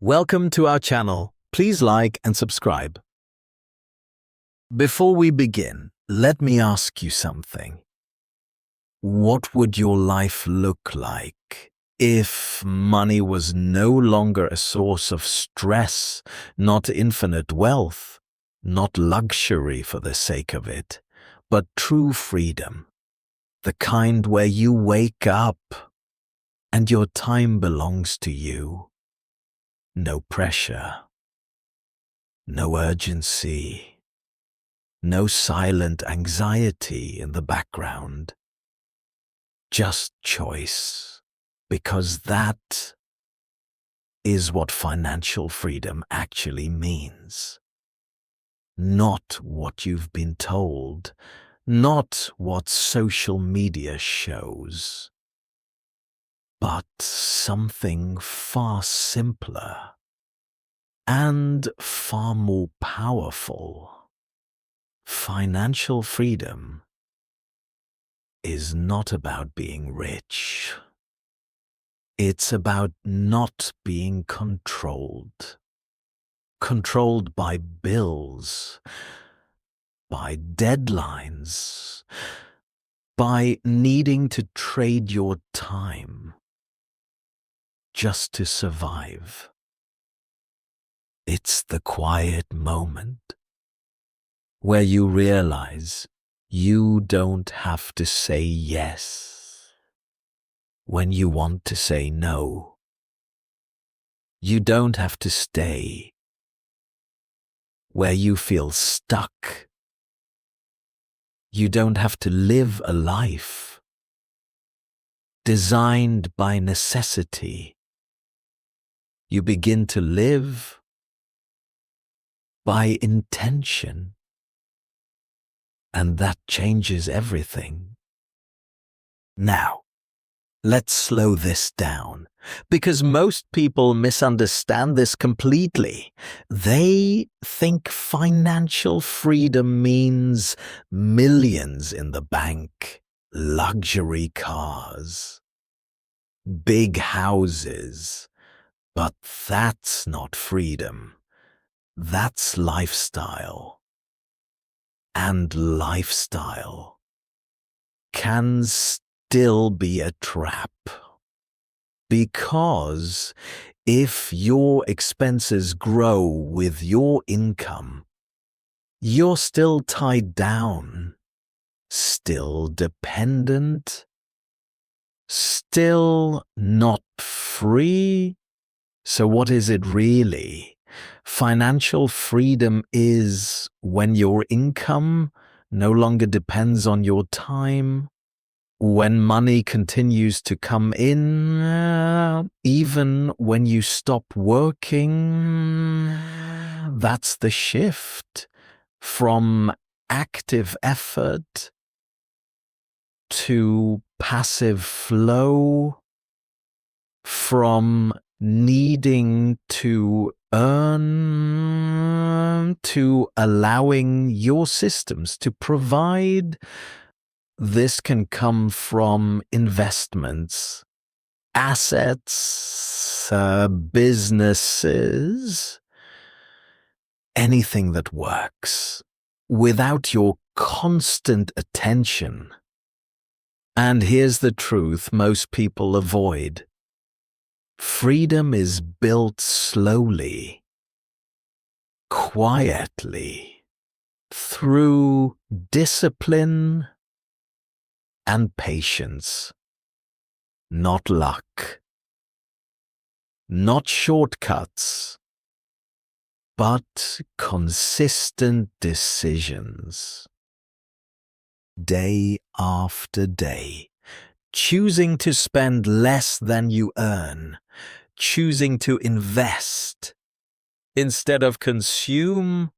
Welcome to our channel. Please like and subscribe. Before we begin, let me ask you something. What would your life look like if money was no longer a source of stress, not infinite wealth, not luxury for the sake of it, but true freedom, the kind where you wake up and your time belongs to you? No pressure, no urgency, no silent anxiety in the background. Just choice, because that is what financial freedom actually means. Not what you've been told, not what social media shows, but something far simpler and far more powerful. Financial freedom is not about being rich. It's about not being controlled. Controlled by bills, by deadlines, by needing to trade your time just to survive. It's the quiet moment where you realize you don't have to say yes when you want to say no. You don't have to stay where you feel stuck. You don't have to live a life designed by necessity. You begin to live by intention, and that changes everything. Now, let's slow this down, because most people misunderstand this completely. They think financial freedom means millions in the bank, luxury cars, big houses. But that's not freedom. That's lifestyle. And lifestyle can still be a trap. Because if your expenses grow with your income, you're still tied down, still dependent, still not free. So what is it really? Financial freedom is when your income no longer depends on your time, when money continues to come in, even when you stop working. That's the shift from active effort to passive flow, from needing to earn to allowing your systems to provide. This can come from investments, assets, businesses, anything that works without your constant attention. And here's the truth most people avoid. Freedom is built slowly, quietly, through discipline and patience, not luck, not shortcuts, but consistent decisions. Day after day, choosing to spend less than you earn, choosing to invest instead of consume,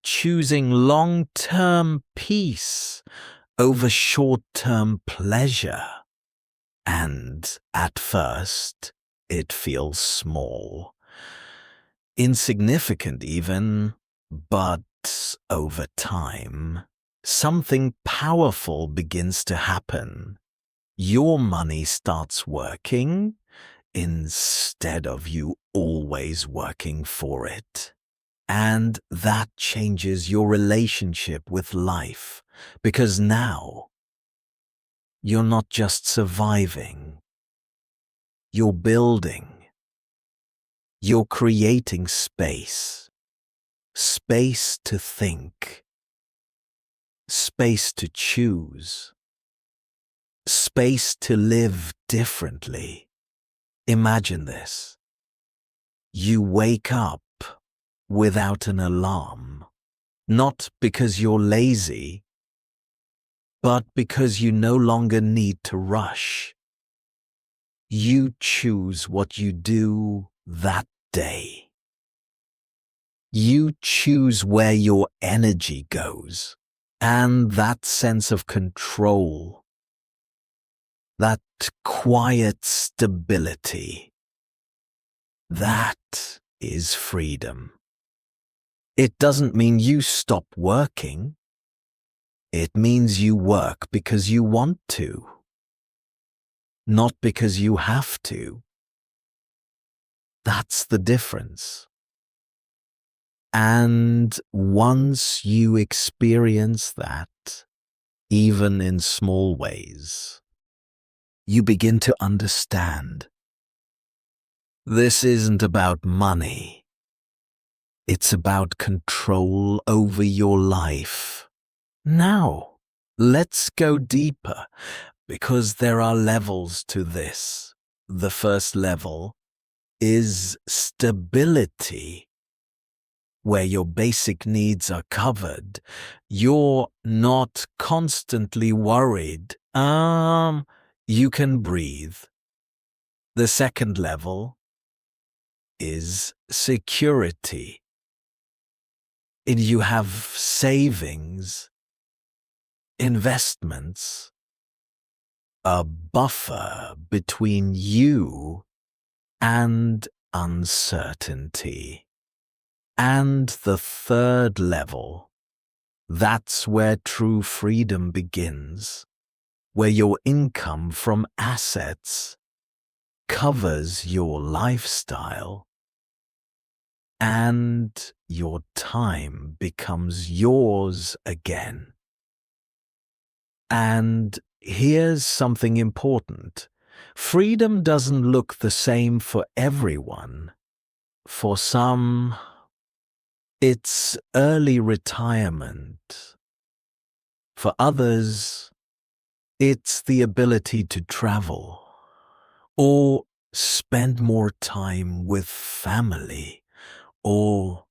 choosing long-term peace over short-term pleasure. And at first, it feels small, insignificant even, but over time, something powerful begins to happen. Your money starts working instead of you always working for it. And that changes your relationship with life, because now you're not just surviving, you're building, you're creating space. Space to think, space to choose, space to live differently. Imagine this. You wake up without an alarm, not because you're lazy, but because you no longer need to rush. You choose what you do that day. You choose where your energy goes, and that sense of control, that quiet stability, that is freedom. It doesn't mean you stop working. It means you work because you want to, not because you have to. That's the difference. And once you experience that, even in small ways, you begin to understand. This isn't about money. It's about control over your life. Now, let's go deeper, because there are levels to this. The first level is stability, where your basic needs are covered. You're not constantly worried. You can breathe. The second level is security. You have savings, investments, a buffer between you and uncertainty. And the third level, that's where true freedom begins, where your income from assets covers your lifestyle and your time becomes yours again. And here's something important. Freedom doesn't look the same for everyone. For some, it's early retirement. For others, it's the ability to travel or spend more time with family or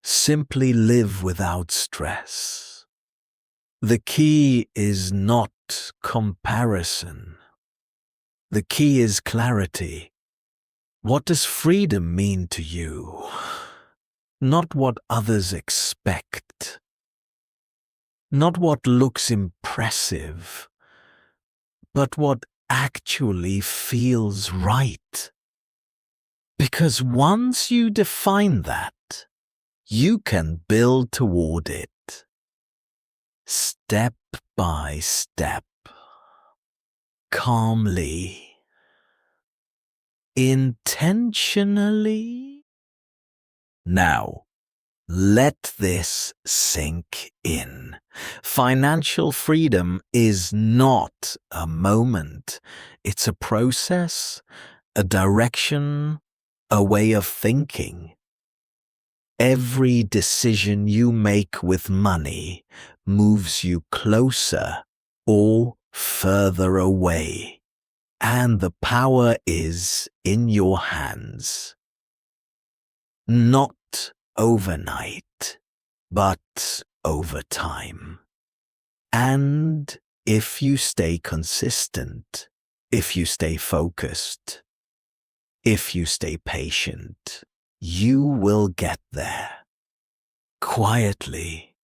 simply live without stress. The key is not comparison. The key is clarity. What does freedom mean to you? Not what others expect. Not what looks impressive, but what actually feels right. Because once you define that, you can build toward it, step by step, calmly, intentionally. Now, let this sink in. Financial freedom is not a moment. It's a process, a direction, a way of thinking. Every decision you make with money moves you closer or further away. And the power is in your hands. Not overnight, but over time. And if you stay consistent, if you stay focused, if you stay patient, you will get there. Quietly.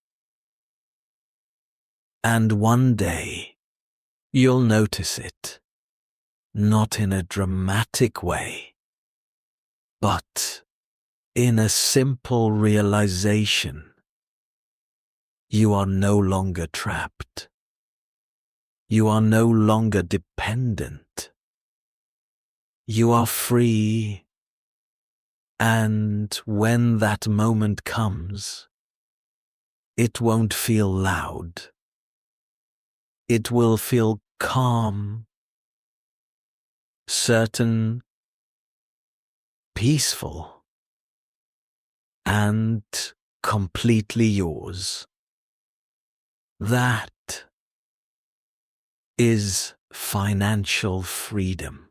And one day, you'll notice it. Not in a dramatic way, but in a simple realization. You are no longer trapped. You are no longer dependent. You are free. And when that moment comes, it won't feel loud. It will feel calm, certain, peaceful, and completely yours. That is financial freedom.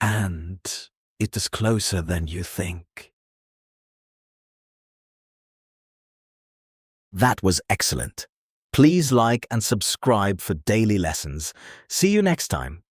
And it is closer than you think. That was excellent. Please like and subscribe for daily lessons. See you next time.